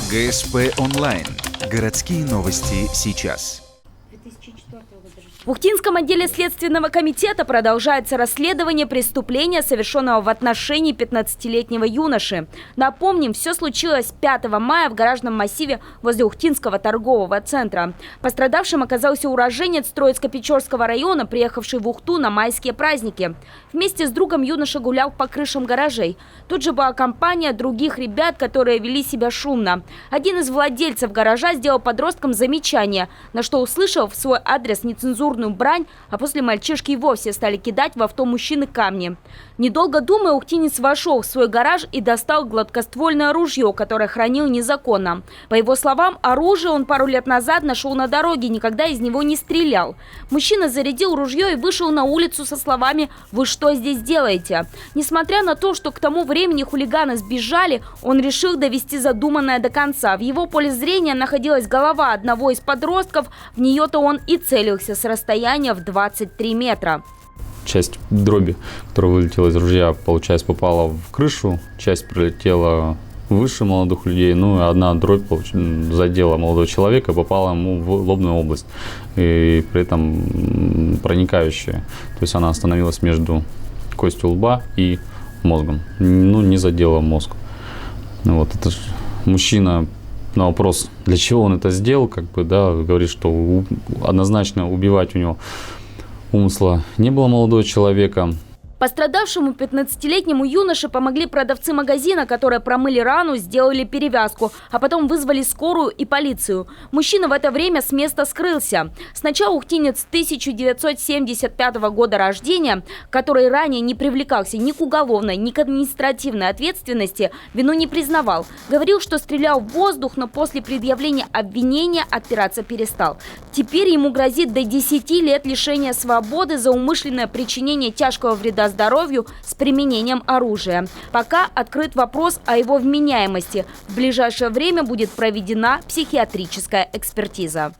ГСП онлайн. Городские новости сейчас. В Ухтинском отделе Следственного комитета продолжается расследование преступления, совершенного в отношении 15-летнего юноши. Напомним, все случилось 5 мая в гаражном массиве возле Ухтинского торгового центра. Пострадавшим оказался уроженец Троицко-Печорского района, приехавший в Ухту на майские праздники. Вместе с другом юноша гулял по крышам гаражей. Тут же была компания других ребят, которые вели себя шумно. Один из владельцев гаража сделал подросткам замечание, на что услышал в свой адрес нецензурную брань, а после мальчишки и вовсе стали кидать в авто мужчины камни. Недолго думая, ухтинец вошел в свой гараж и достал гладкоствольное ружье, которое хранил незаконно. По его словам, оружие он пару лет назад нашел на дороге, никогда из него не стрелял. Мужчина зарядил ружье и вышел на улицу со словами «Вы что здесь делаете?». Несмотря на то, что к тому времени хулиганы сбежали, он решил довести задуманное до конца. В его поле зрения находилась голова одного из подростков, в нее-то он и целился с расстояния в 23 метра. Часть дроби, которая вылетела из ружья, получается, попала в крышу, часть прилетела выше молодых людей, ну и одна дробь задела молодого человека, попала ему в лобную область, и при этом проникающая, то есть она остановилась между костью лба и мозгом, ну не задела мозг. Вот это мужчина. На вопрос, для чего он это сделал, говорит, что однозначно убивать у него умысла не было молодого человека. Пострадавшему 15-летнему юноше помогли продавцы магазина, которые промыли рану, сделали перевязку, а потом вызвали скорую и полицию. Мужчина в это время с места скрылся. Сначала ухтинец 1975 года рождения, который ранее не привлекался ни к уголовной, ни к административной ответственности, вину не признавал. Говорил, что стрелял в воздух, но после предъявления обвинения отпираться перестал. Теперь ему грозит до 10 лет лишения свободы за умышленное причинение тяжкого вреда здоровью с применением оружия. Пока открыт вопрос о его вменяемости. В ближайшее время будет проведена психиатрическая экспертиза.